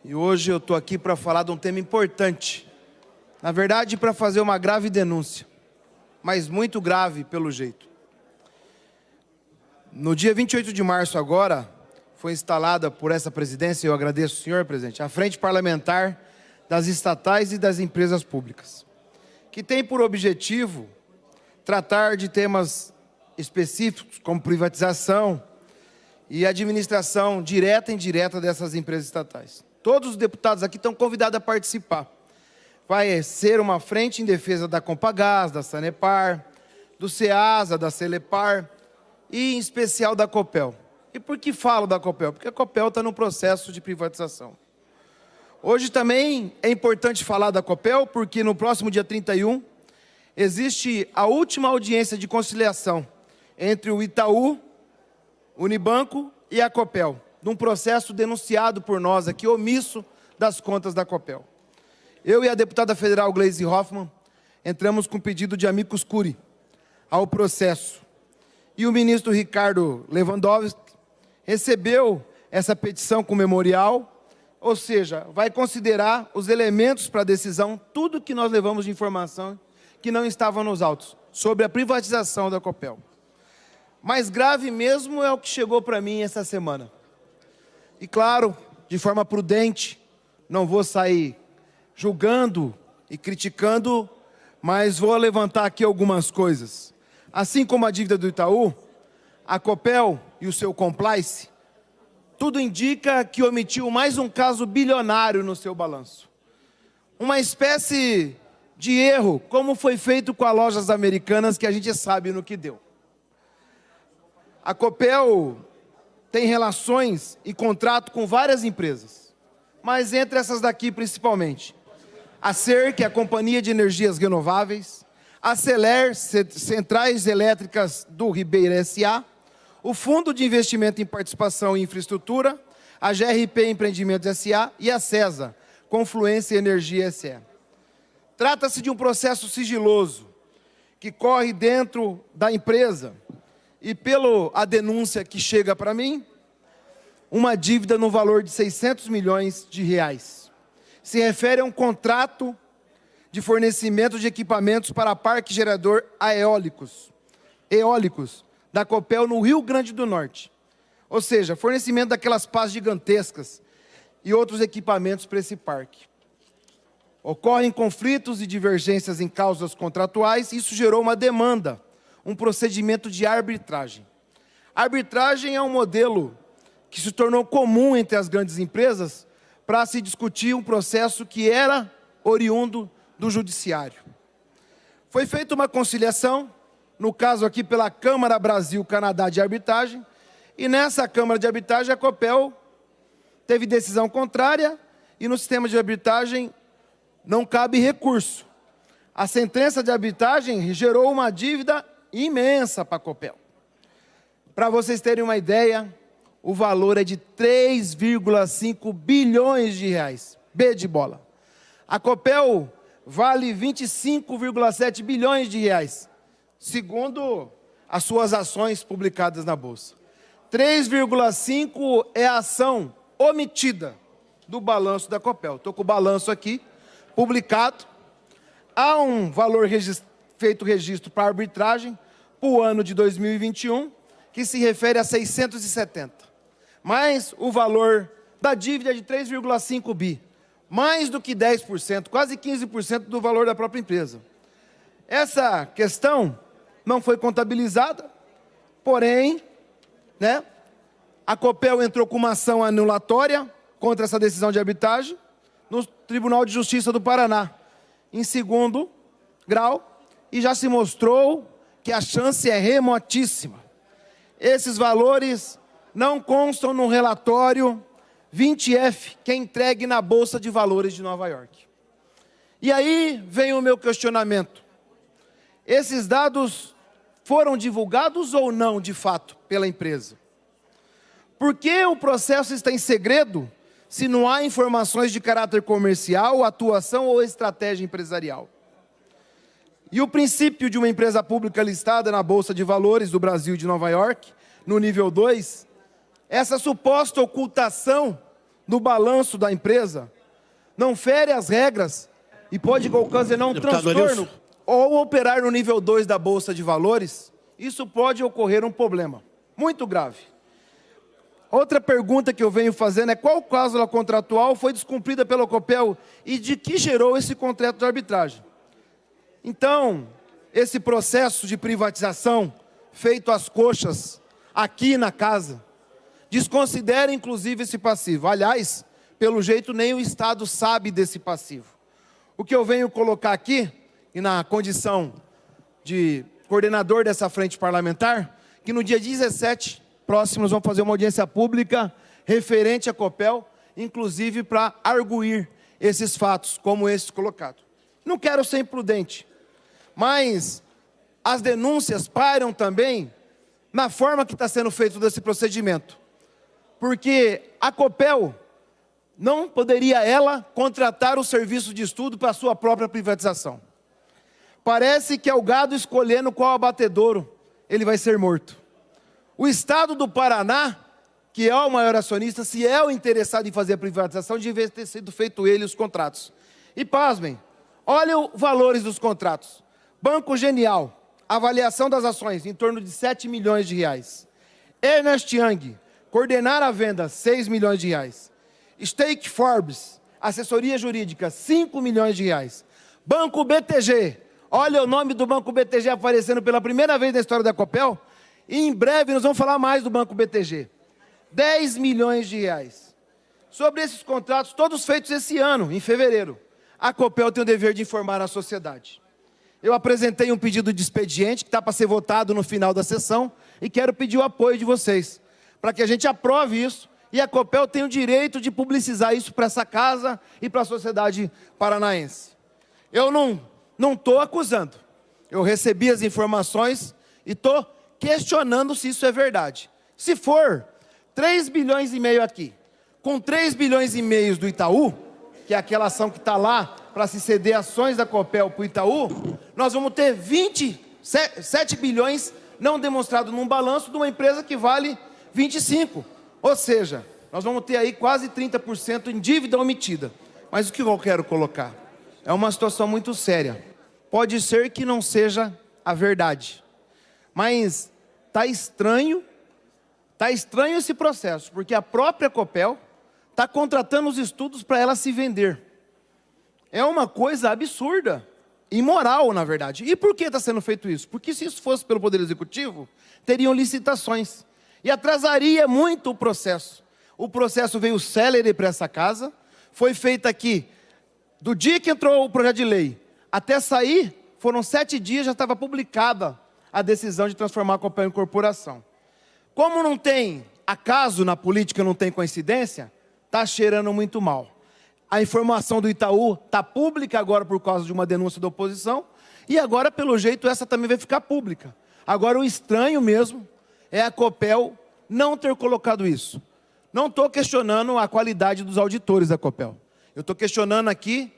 E hoje eu estou aqui para falar de um tema importante. Na verdade, para fazer uma grave denúncia, mas muito grave pelo jeito. No dia 28 de março agora, foi instalada por essa presidência, eu agradeço ao senhor presidente, a Frente Parlamentar das Estatais e das Empresas Públicas, que tem por objetivo tratar de temas específicos, como privatização e administração direta e indireta dessas empresas estatais. Todos os deputados aqui estão convidados a participar. Vai ser uma frente em defesa da Compagás, da Sanepar, do Ceasa, da Celepar e, em especial, da Copel. E por que falo da Copel? Porque a Copel está no processo de privatização. Hoje também é importante falar da Copel, porque no próximo dia 31 existe a última audiência de conciliação entre o Itaú, Unibanco e a Copel, de um processo denunciado por nós aqui, omisso das contas da Copel. Eu e a deputada federal Gleisi Hoffmann entramos com pedido de amicus curiae ao processo. E o ministro Ricardo Lewandowski recebeu essa petição com memorial, ou seja, vai considerar os elementos para a decisão, tudo que nós levamos de informação que não estava nos autos, sobre a privatização da Copel. Mais grave mesmo é o que chegou para mim essa semana. E claro, de forma prudente, não vou sair julgando e criticando, mas vou levantar aqui algumas coisas. Assim como a dívida do Itaú, a Copel e o seu complice, tudo indica que omitiu mais um caso bilionário no seu balanço. Uma espécie de erro, como foi feito com as lojas americanas, que a gente sabe no que deu. A Copel tem relações e contrato com várias empresas, mas entre essas daqui principalmente, a SER, que é a Companhia de Energias Renováveis, a CELER, Centrais Elétricas do Ribeira S.A., o Fundo de Investimento em Participação em Infraestrutura, a GRP Empreendimentos S.A. e a CESA, Confluência Energia S.A. Trata-se de um processo sigiloso, que corre dentro da empresa, e pela denúncia que chega para mim, uma dívida no valor de 600 milhões de reais. Se refere a um contrato de fornecimento de equipamentos para parque gerador eólicos da Copel no Rio Grande do Norte. Ou seja, fornecimento daquelas pás gigantescas e outros equipamentos para esse parque. Ocorrem conflitos e divergências em causas contratuais, e isso gerou uma demanda, um procedimento de arbitragem. A arbitragem é um modelo que se tornou comum entre as grandes empresas para se discutir um processo que era oriundo do judiciário. Foi feita uma conciliação, no caso aqui pela Câmara Brasil-Canadá de Arbitragem, e nessa Câmara de Arbitragem a Copel teve decisão contrária e no sistema de arbitragem não cabe recurso. A sentença de arbitragem gerou uma dívida imensa para a Copel. Para vocês terem uma ideia, o valor é de 3,5 bilhões de reais. B de bola. A Copel vale 25,7 bilhões de reais, segundo as suas ações publicadas na Bolsa. 3,5 é a ação omitida do balanço da Copel. Estou com o balanço aqui, publicado. Há um valor feito registro para arbitragem para o ano de 2021, que se refere a 670. Mas o valor da dívida é de 3,5 bi. Mais do que 10%, quase 15% do valor da própria empresa. Essa questão não foi contabilizada, porém, a Copel entrou com uma ação anulatória contra essa decisão de arbitragem no Tribunal de Justiça do Paraná, em segundo grau, e já se mostrou que a chance é remotíssima. Esses valores não constam no relatório 20F, que é entregue na Bolsa de Valores de Nova York. E aí vem o meu questionamento. Esses dados foram divulgados ou não, de fato, pela empresa? Por que o processo está em segredo se não há informações de caráter comercial, atuação ou estratégia empresarial? E o princípio de uma empresa pública listada na Bolsa de Valores do Brasil de Nova York, no nível 2, essa suposta ocultação no balanço da empresa, não fere as regras e pode ocasionar um transtorno ou operar no nível 2 da Bolsa de Valores, isso pode ocorrer um problema muito grave. Outra pergunta que eu venho fazendo é qual cláusula contratual foi descumprida pela Copel e de que gerou esse contrato de arbitragem. Então, esse processo de privatização feito às coxas aqui na casa, desconsidera inclusive esse passivo. Aliás, pelo jeito nem o Estado sabe desse passivo. O que eu venho colocar aqui, e na condição de coordenador dessa frente parlamentar, que no dia 17 próximo nós vamos fazer uma audiência pública referente à Copel, inclusive para arguir esses fatos, como esse colocado. Não quero ser imprudente, mas as denúncias pairam também na forma que está sendo feito desse procedimento. Porque a Copel não poderia ela contratar o serviço de estudo para a sua própria privatização. Parece que é o gado escolhendo qual abatedouro ele vai ser morto. O Estado do Paraná, que é o maior acionista, se é o interessado em fazer a privatização, devia ter sido feito ele os contratos. E pasmem, olha os valores dos contratos. Banco Genial, avaliação das ações em torno de 7 milhões de reais. Ernest Young, coordenar a venda, 6 milhões de reais. Stake Forbes, assessoria jurídica, 5 milhões de reais. Banco BTG, olha o nome do Banco BTG aparecendo pela primeira vez na história da Copel, e em breve nós vamos falar mais do Banco BTG. 10 milhões de reais. Sobre esses contratos, todos feitos esse ano, em fevereiro, a Copel tem o dever de informar a sociedade. Eu apresentei um pedido de expediente que está para ser votado no final da sessão e quero pedir o apoio de vocês, para que a gente aprove isso e a Copel tenha o direito de publicizar isso para essa casa e para a sociedade paranaense. Eu não estou acusando, eu recebi as informações e estou questionando se isso é verdade. Se for 3 bilhões e meio aqui, com 3 bilhões e meio do Itaú, que é aquela ação que está lá para se ceder ações da Copel para o Itaú, nós vamos ter 7 bilhões não demonstrado num balanço de uma empresa que vale 25. Ou seja, nós vamos ter aí quase 30% em dívida omitida. Mas o que eu quero colocar? É uma situação muito séria. Pode ser que não seja a verdade, mas está estranho esse processo, porque a própria Copel está contratando os estudos para ela se vender. É uma coisa absurda, imoral, na verdade. E por que está sendo feito isso? Porque se isso fosse pelo Poder Executivo, teriam licitações e atrasaria muito o processo. O processo veio célere para essa casa, foi feito aqui, do dia que entrou o projeto de lei, até sair, foram 7 dias, já estava publicada a decisão de transformar a Copel em corporação. Como não tem acaso na política, não tem coincidência, está cheirando muito mal. A informação do Itaú está pública agora por causa de uma denúncia da oposição, e agora, pelo jeito, essa também vai ficar pública. Agora, o estranho mesmo é a Copel não ter colocado isso. Não estou questionando a qualidade dos auditores da Copel. Eu estou questionando aqui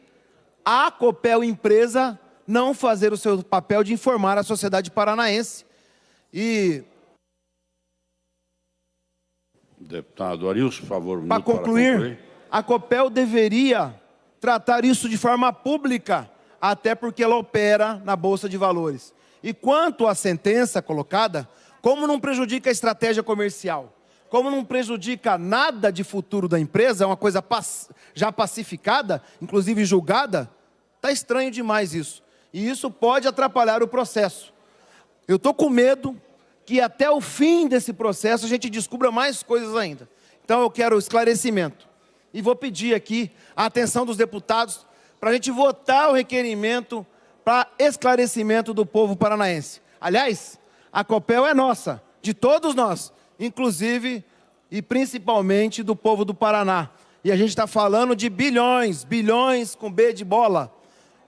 a Copel empresa não fazer o seu papel de informar a sociedade paranaense. E deputado Arilson, por favor, para concluir, a Copel deveria tratar isso de forma pública, até porque ela opera na Bolsa de Valores. E quanto à sentença colocada, como não prejudica a estratégia comercial, como não prejudica nada de futuro da empresa, é uma coisa já pacificada, inclusive julgada, está estranho demais isso. E isso pode atrapalhar o processo. Eu estou com medo que até o fim desse processo a gente descubra mais coisas ainda. Então eu quero esclarecimento. E vou pedir aqui a atenção dos deputados para a gente votar o requerimento para esclarecimento do povo paranaense. Aliás, a Copel é nossa, de todos nós, inclusive e principalmente do povo do Paraná. E a gente está falando de bilhões, bilhões com B de bola.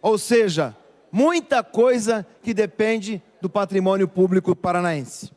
Ou seja, muita coisa que depende do patrimônio público paranaense.